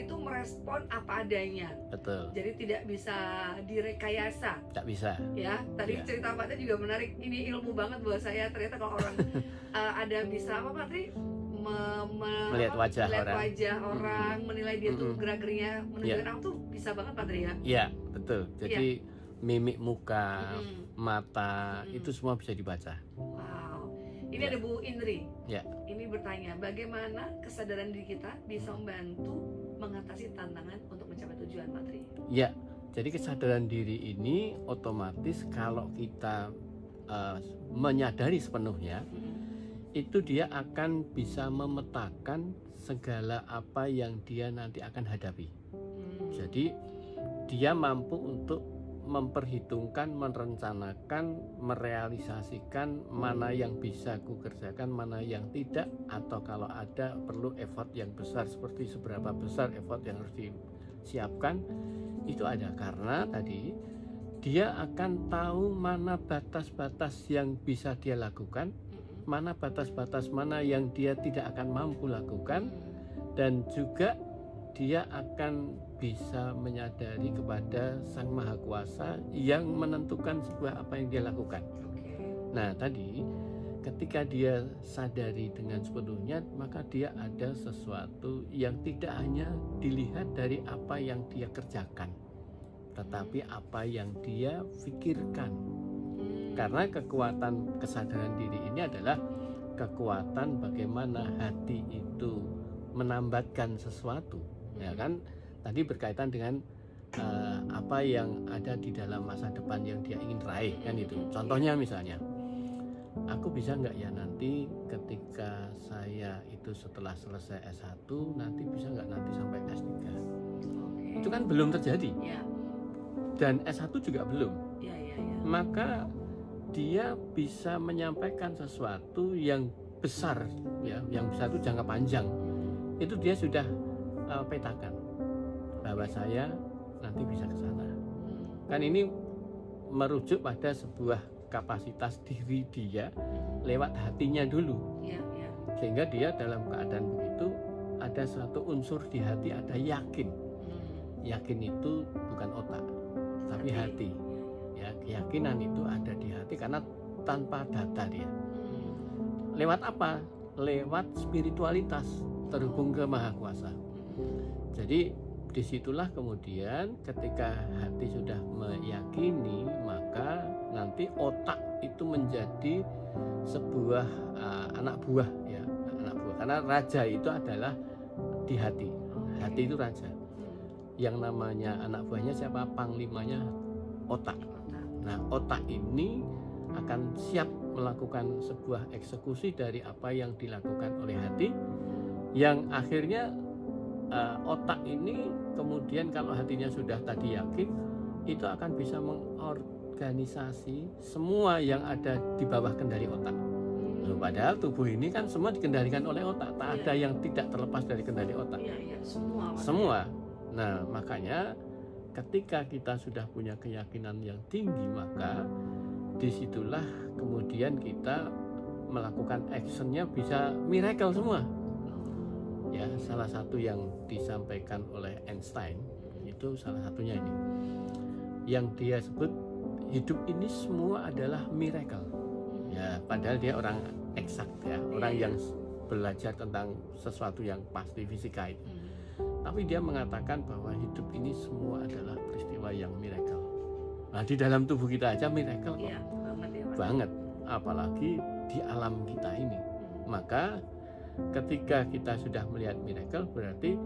itu merespon apa adanya. Betul. Jadi tidak bisa direkayasa. Tidak bisa. Ya, tadi Ya. cerita Pak Tri juga menarik. Ini ilmu banget buat saya. Ternyata kalau orang ada bisa apa Pak Tri? Melihat wajah orang, menilai dia tuh gerak-geriknya, menunjukkan orang tuh bisa banget Pak Tri ya. Iya, betul. Jadi mimik muka, mata itu semua bisa dibaca. Wow. Ini ada Bu Indri. Ya. Ini bertanya, bagaimana kesadaran diri kita bisa membantu mengatasi tantangan untuk mencapai tujuan, Pak Tri? Ya. Jadi kesadaran diri ini otomatis kalau kita menyadari sepenuhnya, itu dia akan bisa memetakan segala apa yang dia nanti akan hadapi. Jadi dia mampu untuk memperhitungkan, merencanakan, merealisasikan mana yang bisa ku kerjakan, mana yang tidak, atau kalau ada perlu effort yang besar seperti seberapa besar effort yang harus disiapkan, itu ada. Karena tadi dia akan tahu mana batas-batas yang bisa dia lakukan, mana batas-batas mana yang dia tidak akan mampu lakukan, dan juga dia akan bisa menyadari kepada Sang Maha Kuasa yang menentukan sebuah apa yang dia lakukan. Nah tadi ketika dia sadari dengan sepenuhnya, maka dia ada sesuatu yang tidak hanya dilihat dari apa yang dia kerjakan, tetapi apa yang dia pikirkan. Karena kekuatan kesadaran diri ini adalah kekuatan bagaimana hati itu menambatkan sesuatu, ya kan? Tadi berkaitan dengan apa yang ada di dalam masa depan yang dia ingin raih, kan itu. Contohnya misalnya, aku bisa nggak ya nanti ketika saya itu setelah selesai S1 nanti bisa nggak nanti sampai S3? Itu kan belum terjadi. Dan S1 juga belum. Maka dia bisa menyampaikan sesuatu yang besar, ya, yang besar itu jangka panjang. Itu dia sudah petakan bahwa saya nanti bisa ke sana. Kan ini merujuk pada sebuah kapasitas diri dia lewat hatinya dulu. Sehingga dia dalam keadaan begitu ada suatu unsur di hati, ada yakin. Yakin itu bukan otak, tapi hati. Ya, keyakinan itu ada di hati karena tanpa data dia. Lewat apa? Lewat spiritualitas, terhubung ke Maha Kuasa. Jadi disitulah kemudian ketika hati sudah meyakini, maka nanti otak itu menjadi sebuah anak buah, ya, anak buah. Karena raja itu adalah di hati. Hati itu raja. Yang namanya anak buahnya siapa? Panglimanya otak. Nah, otak ini akan siap melakukan sebuah eksekusi dari apa yang dilakukan oleh hati, yang akhirnya otak ini kemudian kalau hatinya sudah tadi yakin, itu akan bisa mengorganisasi semua yang ada di bawah kendali otak. Padahal tubuh ini kan semua dikendalikan oleh otak, tak ada yang tidak terlepas dari kendali otak. Semua. Nah, makanya ketika kita sudah punya keyakinan yang tinggi, maka disitulah kemudian kita melakukan actionnya bisa miracle semua. Ya, salah satu yang disampaikan oleh Einstein itu salah satunya ini, yang dia sebut hidup ini semua adalah miracle. Ya, padahal dia orang eksak, ya, orang yang belajar tentang sesuatu yang pasti, fisika itu. Tapi dia mengatakan bahwa hidup ini semua adalah peristiwa yang miracle. Nah, di dalam tubuh kita aja miracle kok. Banget. Apalagi di alam kita ini. Maka ketika kita sudah melihat miracle, berarti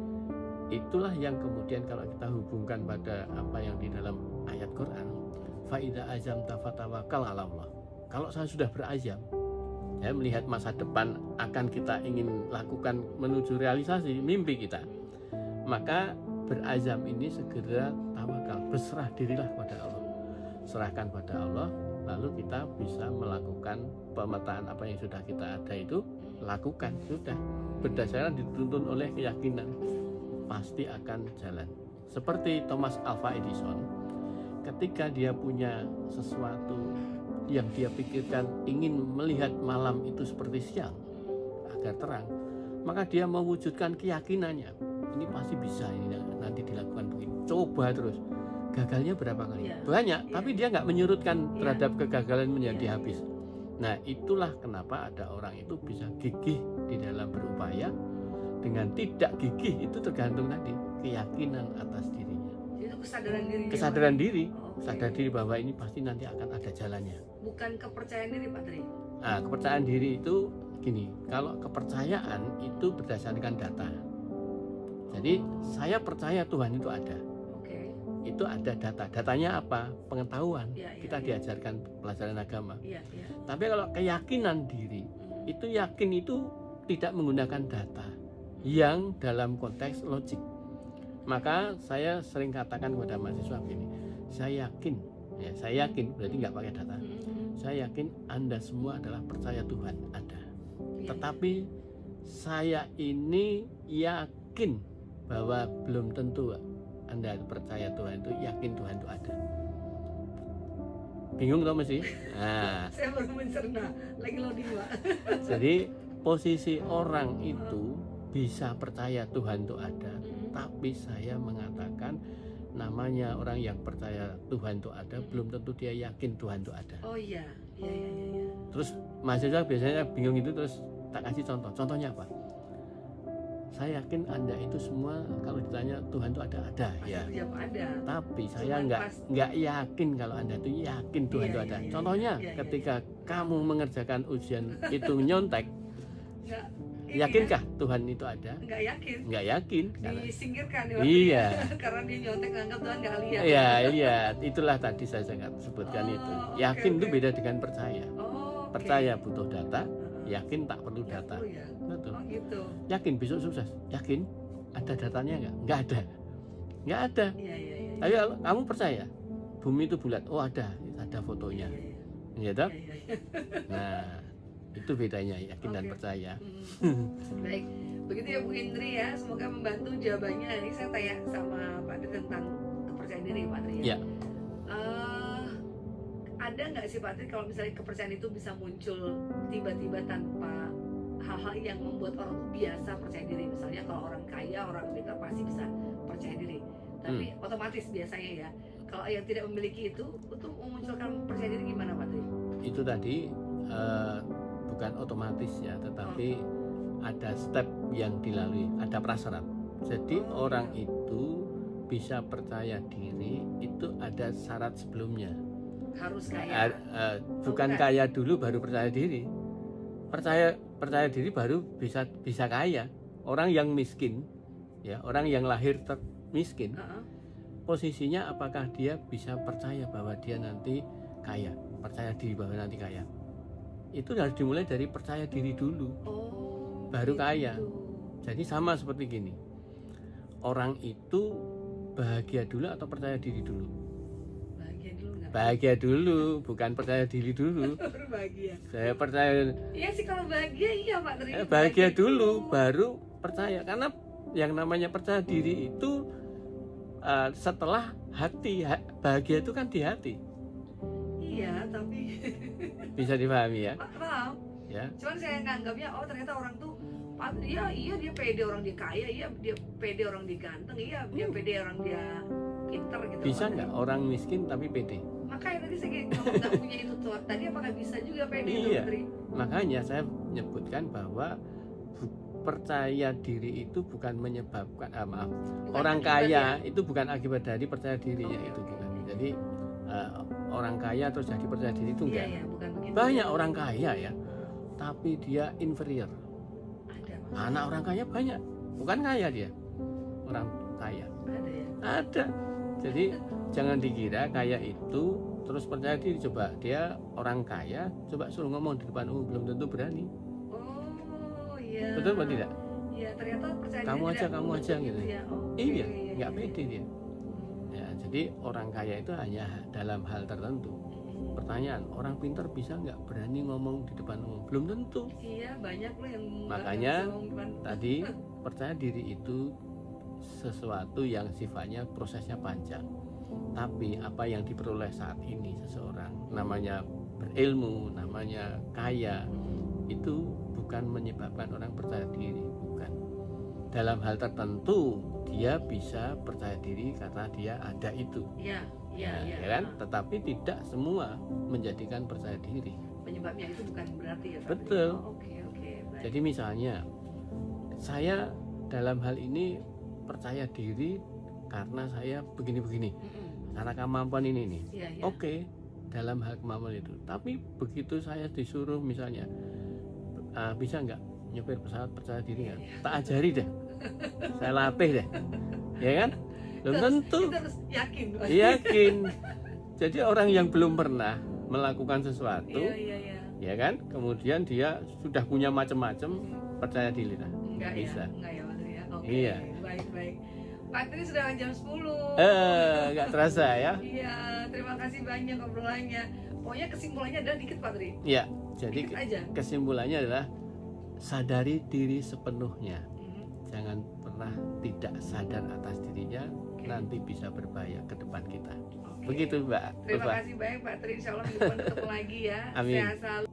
itulah yang kemudian kalau kita hubungkan pada apa yang di dalam ayat Quran, fa idza azamta fatawakkal 'ala Allah. Kalau saya sudah berazam, saya melihat masa depan akan kita ingin lakukan menuju realisasi mimpi kita, maka berazam ini segera tawakal, berserah dirilah pada Allah. Serahkan pada Allah, lalu kita bisa melakukan pemetaan apa yang sudah kita ada itu, lakukan, sudah. Berdasarkan dituntun oleh keyakinan, pasti akan jalan. Seperti Thomas Alva Edison, ketika dia punya sesuatu yang dia pikirkan ingin melihat malam itu seperti siang, agar terang, maka dia mewujudkan keyakinannya. ini pasti bisa ini nanti dilakukan begini, coba terus. Gagalnya berapa kali? Iya. Banyak, Iya. tapi dia nggak menyurutkan Iya. terhadap kegagalan menjadi Iya. habis. Nah, itulah kenapa ada orang itu bisa gigih di dalam berupaya. Dengan tidak gigih itu tergantung tadi keyakinan atas dirinya. Jadi itu kesadaran diri. Kesadaran diri, Oke. sadar diri bahwa ini pasti nanti akan ada jalannya. Bukan kepercayaan diri, Pak Tri. Nah, kepercayaan diri itu gini, kalau kepercayaan itu berdasarkan data. Jadi saya percaya Tuhan itu ada. Oke. Itu ada data. Datanya apa? Pengetahuan. Iya, iya, Kita iya. diajarkan pelajaran agama. Iya, iya. Tapi kalau keyakinan diri, itu yakin itu tidak menggunakan data yang dalam konteks logik. Maka saya sering katakan kepada mahasiswa begini, saya yakin, berarti nggak pakai data. Saya yakin Anda semua adalah percaya Tuhan ada. Iya, Tetapi saya ini yakin bahwa belum tentu Anda percaya Tuhan itu, yakin Tuhan itu ada. Bingung tau mesti? Nah, saya baru mencerna, lagi loading, Pak. jadi posisi orang itu bisa percaya Tuhan itu ada, tapi saya mengatakan namanya orang yang percaya Tuhan itu ada, belum tentu dia yakin Tuhan itu ada. Oh iya, iya, iya, iya. Terus mahasiswa biasanya bingung itu, terus tak kasih contoh. Contohnya apa? Saya yakin Anda itu semua kalau ditanya Tuhan itu ada Pasti ya. jawab ada. Tapi saya Cuman nggak yakin kalau Anda itu yakin Tuhan Iya, itu iya, ada. iya, Contohnya iya, iya, ketika kamu mengerjakan ujian itu nyontek, Nggak, ini yakinkah Tuhan itu ada? ya, nggak yakin. Nggak yakin. Karena, Disingkirkan ya, iya, karena dia nyontek nganggap Tuhan nggak lihat. iya, itulah tadi saya sebutkan Oh, itu. oke, Yakin itu oke. beda dengan percaya. Oh, oke. Percaya butuh data, Heeh. yakin tak perlu Nggak data. perlu ya. Betul. Oh gitu. Yakin besok sukses? Yakin? Ada datanya nggak? Nggak ada. Nggak ada. Iya, iya, iya. Tapi kalau kamu percaya bumi itu bulat, oh ada fotonya, Iya, iya, ya toh? iya, iya. Nah, itu bedanya yakin dan Oke. percaya. Baik, begitu ya Bu Indri ya. Semoga membantu jawabannya. Ini saya tanya sama Pak Tri tentang kepercayaan diri, Pak Tri. Ya. Ada nggak sih Pak Tri kalau misalnya kepercayaan itu bisa muncul tiba-tiba tanpa hal-hal yang membuat orang tuh biasa percaya diri? Misalnya kalau orang kaya, orang pintar pasti bisa percaya diri. Tapi otomatis biasanya ya, kalau yang tidak memiliki itu untuk memunculkan percaya diri gimana Pak Tri? Itu tadi bukan otomatis ya, tetapi ada step yang dilalui, ada prasyarat. Jadi orang itu bisa percaya diri itu ada syarat sebelumnya. Harus kaya. Bukan bukan? kaya dulu baru percaya diri. Percaya diri baru bisa kaya. Orang yang miskin, ya orang yang lahir miskin, Heeh. posisinya apakah dia bisa percaya bahwa dia nanti kaya, percaya diri bahwa nanti kaya? Itu harus dimulai dari percaya diri dulu, Oh, baru gitu. kaya. Jadi sama seperti gini, orang itu bahagia dulu atau percaya diri dulu? Bahagia dulu nggak? Bahagia dulu, bukan percaya diri dulu. Baru bahagia. Saya percaya Iya sih kalau bahagia iya Pak Tri. bahagia dulu, baru percaya. Karena yang namanya percaya diri itu setelah hati, bahagia itu kan di hati. Iya tapi Bisa dipahami ya? Pak paham. Ya. Cuman saya nganggapnya oh ternyata orang tuh iya dia pede, orang dia kaya, iya dia pede, orang dia ganteng, iya dia pede, orang dia pintar gitu. Bisa Pak Tri. nggak orang miskin tapi pede? Makanya tadi saya kalau nggak punya itu tuh tadi apakah bisa juga pede itu Iya. Pak Tri? Makanya saya menyebutkan bahwa percaya diri itu bukan menyebabkan Bukan orang akibat kaya ya? itu bukan akibat dari percaya dirinya Oke, itu oke, bukan. oke. Jadi orang kaya terus jadi percaya diri itu Iya enggak. iya bukan begitu. Banyak orang kaya ya, tapi dia inferior. Ada Anak orang kaya banyak, bukan kaya dia, orang kaya ada ya. ada. Jadi jangan dikira kaya itu terus percaya diri. Coba dia orang kaya, coba suruh ngomong di depan umum belum tentu berani. Oh iya. Betul apa tidak? Iya ternyata percaya Kamu diri aja, tidak kamu membentuk aja gitu. ya. Oke, Iya, iya, nggak iya. pede dia. Ya, jadi orang kaya itu hanya dalam hal tertentu. Pertanyaan, orang pintar bisa nggak berani ngomong di depan umum? Belum tentu. Iya banyak loh yang nggak Makanya bisa ngomong depan. tadi percaya diri itu sesuatu yang sifatnya prosesnya panjang. Tapi apa yang diperoleh saat ini seseorang, namanya berilmu, namanya kaya, itu bukan menyebabkan orang percaya diri, bukan. dalam hal tertentu dia bisa percaya diri karena dia ada itu. Iya, Nah, iya. ya kan? Tetapi tidak semua menjadikan percaya diri. Penyebabnya itu bukan berarti ya Pak? Betul. Oke, baik. Jadi misalnya saya dalam hal ini percaya diri karena saya begini-begini, karena kemampuan ini nih. Iya. Oke, dalam hal kemampuan itu. Tapi begitu saya disuruh misalnya, bisa nggak nyopir pesawat, percaya diri nggak? Tak ajari deh, saya latih deh, ya kan? Belum tentu. Kita harus yakin. Yakin. Jadi orang yang belum pernah melakukan sesuatu, Iya. ya kan? Kemudian dia sudah punya macam-macam, percaya diri lah. Enggak Bisa. Enggak ya Pak Tri ya. Oke. Iya. Baik. Pak Tri sudah jam 10. Nggak terasa ya? Iya, terima kasih banyak obrolannya. Pokoknya kesimpulannya adalah dikit Pak Tri. Ya, jadi Dikit aja. kesimpulannya adalah sadari diri sepenuhnya. Mhm. Jangan pernah tidak sadar atas dirinya, Oke. nanti bisa berbahaya ke depan kita. Oke. Begitu Mbak. Terima Bapak. kasih banyak Pak Tri. Insya Allah minggu depan ketemu lagi ya. Amin. Sehat selalu.